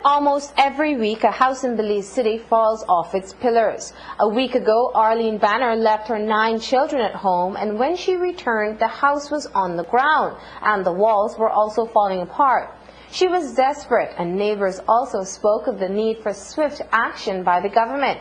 Almost every week, a house in Belize City falls off its pillars. A week ago, Arlene Banner left her 9 children at home, and when she returned, the house was on the ground, and the walls were also falling apart. She was desperate, and neighbors also spoke of the need for swift action by the government.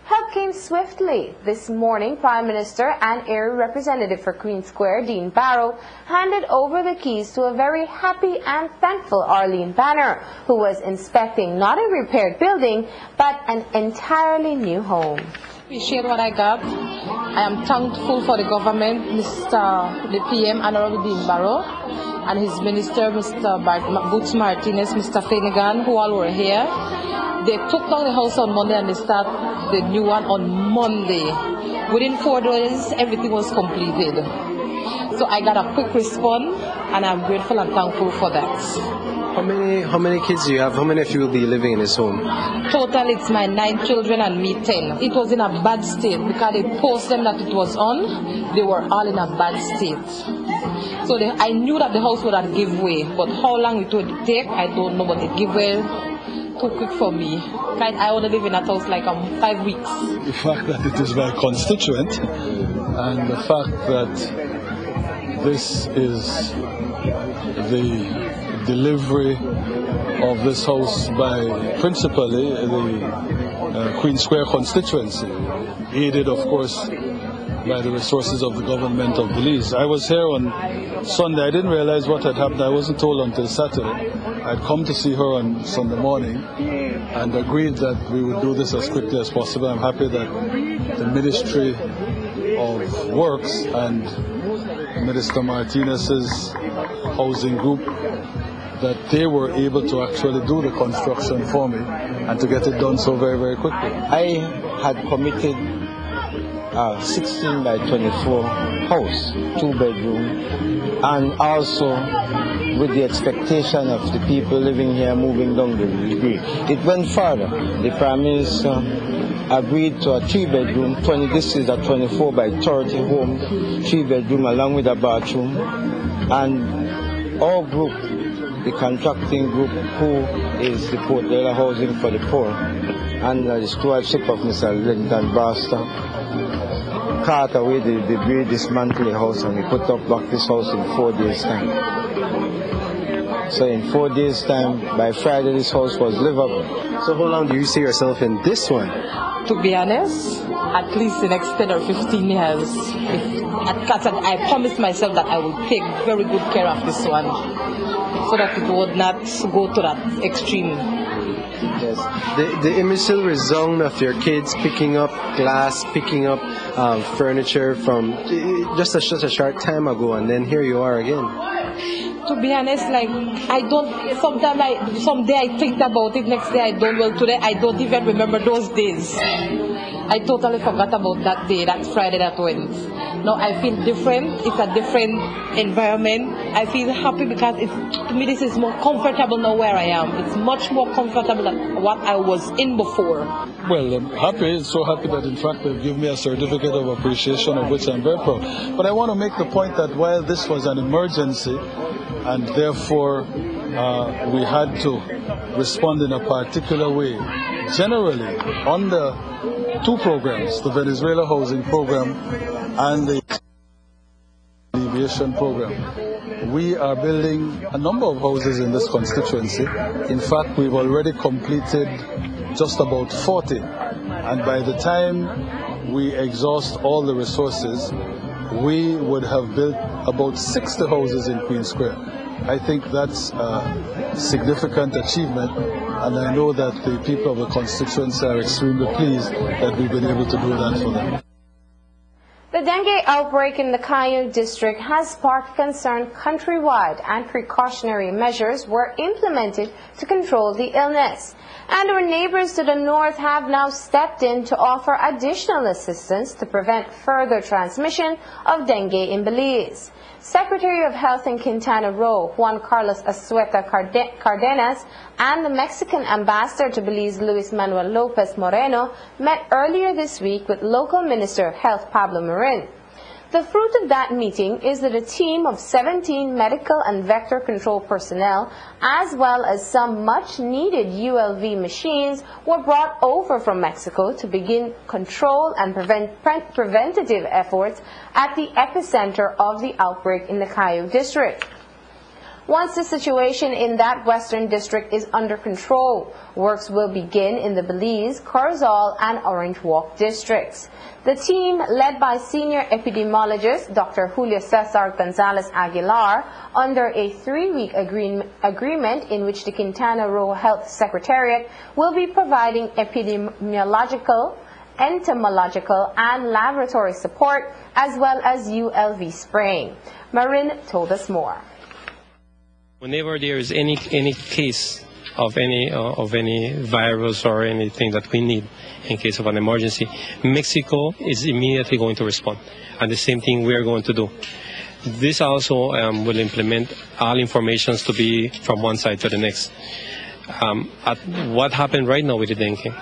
Help came swiftly. This morning, Prime Minister and Area Representative for Queen Square, Dean Barrow, handed over the keys to a very happy and thankful Arlene Banner, who was inspecting not a repaired building, but an entirely new home. Appreciate what I got. I am thankful for the government, the PM, Honorable Dean Barrow, and his minister, Mr. Boots Martinez, Mr. Finnegan, who all were here. They took down the house on Monday and they start the new one on Monday. Within 4 days, everything was completed. So I got a quick response, and I'm grateful and thankful for that. How many kids do you have? How many of you will be living in this home? Total, it's my 9 children and me 10. It was in a bad state because they posted them that it was on. They were all in a bad state. So I knew that the house would have give way, but how long it would take, I don't know, but it gave way too quick for me. I want to live in that house like 5 weeks. The fact that it is my constituent, and the fact that this is the delivery of this house by principally the Queen Square constituency, aided of course by the resources of the government of Belize. I was here on Sunday. I didn't realize what had happened. I wasn't told until Saturday. I'd come to see her on Sunday morning and agreed that we would do this as quickly as possible. I'm happy that the Ministry of Works and Minister Martinez's housing group, that they were able to actually do the construction for me and to get it done so very, very quickly. I had committed a 16 by 24 house, 2-bedroom, and also with the expectation of the people living here moving down the street. It went further. The Prime Minister agreed to a 3-bedroom, this is a 24 by 30 home, 3-bedroom along with a bathroom, and our group, the contracting group, who is the Port Dela Housing for the Poor, and the stewardship of Mr. Linton Baxter, cart away the debris, dismantle the house, and we put up back this house in 4 days' time. So in 4 days' time, by Friday, this house was livable. So how long do you see yourself in this one? To be honest, at least the next 10 or 15 years. I promised myself that I will take very good care of this one, so that it would not go to that extreme. Yes. The image still resound of your kids picking up glass, picking up furniture from just a short time ago, and then here you are again. To be honest, someday I think about it, next day I don't. Well, today I don't even remember those days. I totally forgot about that day, that Friday that went. Now I feel different. It's a different environment. I feel happy because to me this is more comfortable now where I am. It's much more comfortable than what I was in before. Well, I'm happy, so happy that in fact they've given me a certificate of appreciation, of which I'm very proud. But I want to make the point that while this was an emergency, and therefore we had to respond in a particular way, generally on the 2 programs, the Venezuela Housing Program and the Alleviation Program, we are building a number of houses in this constituency. In fact, we've already completed just about 40, and by the time we exhaust all the resources, we would have built about 60 houses in Queen Square. I think that's a significant achievement, and I know that the people of the constituency are extremely pleased that we've been able to do that for them. The dengue outbreak in the Kayu district has sparked concern countrywide, and precautionary measures were implemented to control the illness. And our neighbors to the north have now stepped in to offer additional assistance to prevent further transmission of dengue in Belize. Secretary of Health in Quintana Roo, Juan Carlos Azueta Cardenas, and the Mexican ambassador to Belize, Luis Manuel Lopez Moreno, met earlier this week with local Minister of Health Pablo Marin. The fruit of that meeting is that a team of 17 medical and vector control personnel, as well as some much-needed ULV machines, were brought over from Mexico to begin control and preventative efforts at the epicenter of the outbreak in the Cayo district. Once the situation in that western district is under control, works will begin in the Belize, Corozal, and Orange Walk districts. The team, led by senior epidemiologist Dr. Julio Cesar Gonzalez Aguilar, under a 3-week agreement in which the Quintana Roo Health Secretariat will be providing epidemiological, entomological, and laboratory support, as well as ULV spraying. Marin told us more. Whenever there is any case of any virus or anything that we need in case of an emergency, Mexico is immediately going to respond, and the same thing we are going to do. This also will implement all informations to be from one side to the next. What happened right now with the dengue?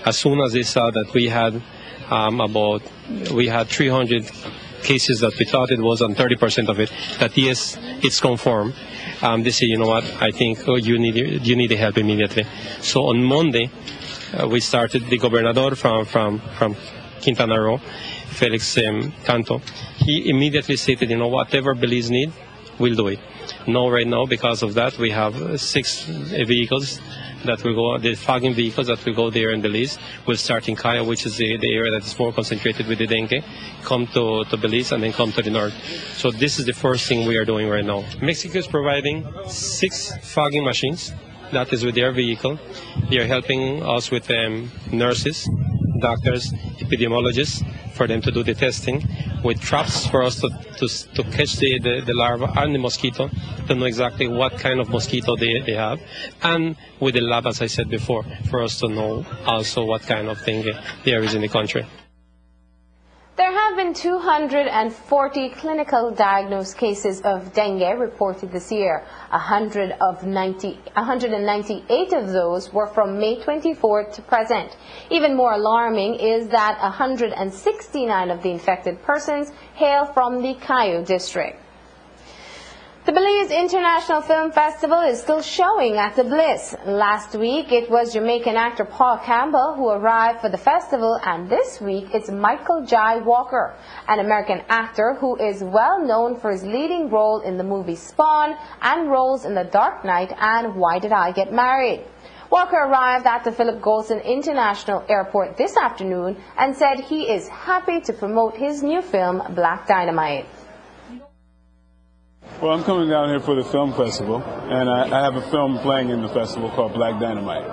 As soon as they saw that we had 300 cases that we thought it was on 30% of it, that yes, it's confirmed. They say, you know what, I think you need the help immediately. So on Monday, we started the governor from Quintana Roo, Felix Canto. He immediately stated, you know, whatever Belize need, we'll do it. Now, right now, because of that, we have 6 vehicles that will go, the fogging vehicles that will go there in Belize. We'll start in Cayo, which is the area that is more concentrated with the dengue, come to Belize, and then come to the north. So this is the first thing we are doing right now. Mexico is providing 6 fogging machines. That is with their vehicle. They are helping us with nurses, doctors, epidemiologists, for them to do the testing, with traps for us to catch the larva and the mosquito, to know exactly what kind of mosquito they have, and with the lab, as I said before, for us to know also what kind of dengue there is in the country. There have been 240 clinical diagnosed cases of dengue reported this year. 198 of those were from May 24th to present. Even more alarming is that 169 of the infected persons hail from the Cayo district. The Belize International Film Festival is still showing at the Bliss. Last week, it was Jamaican actor Paul Campbell who arrived for the festival, and this week, it's Michael Jai Walker, an American actor who is well known for his leading role in the movie Spawn and roles in The Dark Knight and Why Did I Get Married? Walker arrived at the Philip Golson International Airport this afternoon and said he is happy to promote his new film, Black Dynamite. Well, I'm coming down here for the film festival, and I have a film playing in the festival called Black Dynamite.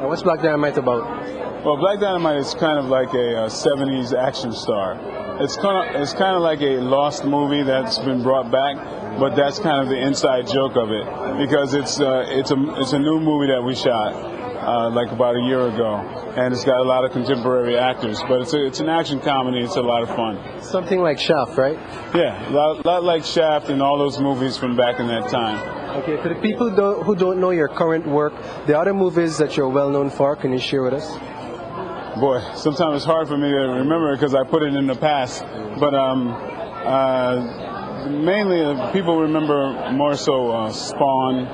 What's Black Dynamite about? Well, Black Dynamite is kind of like a 70s action star. It's kind of like a lost movie that's been brought back, but that's kind of the inside joke of it, because it's a new movie that we shot like about a year ago, and it's got a lot of contemporary actors, but it's an action comedy. It's a lot of fun. Something like Shaft, right? Yeah, a lot like Shaft and all those movies from back in that time. Okay, for the people who don't know your current work, the other movies that you're well known for, can you share with us? Boy, sometimes it's hard for me to remember because I put it in the past, but mainly people remember more so Spawn,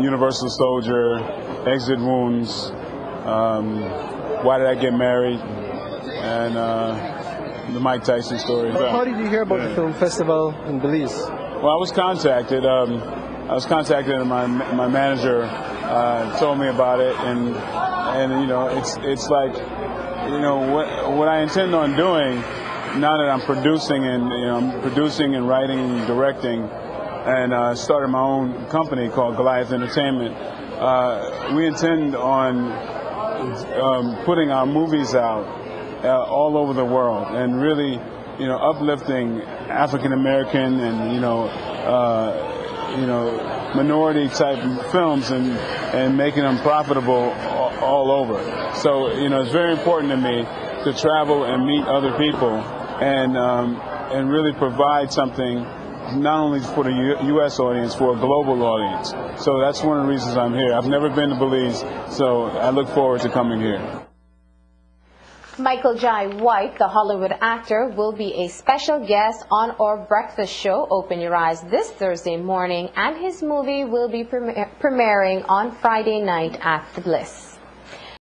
Universal Soldier, Exit Wounds, Why Did I Get Married, and the Mike Tyson story. How did you hear about the film festival in Belize? Well, I was contacted, and my manager told me about it, and you know, it's like, you know, what I intend on doing now that I'm producing and writing and directing, and started my own company called Goliath Entertainment. We intend on putting our movies out all over the world and really, you know, uplifting African American and minority type films and making them profitable all over. So, you know, it's very important to me to travel and meet other people and really provide something not only for the U.S. audience, for a global audience. So that's one of the reasons I'm here. I've never been to Belize, so I look forward to coming here. Michael Jai White, the Hollywood actor, will be a special guest on our breakfast show, Open Your Eyes, this Thursday morning, and his movie will be premiering on Friday night at the Bliss.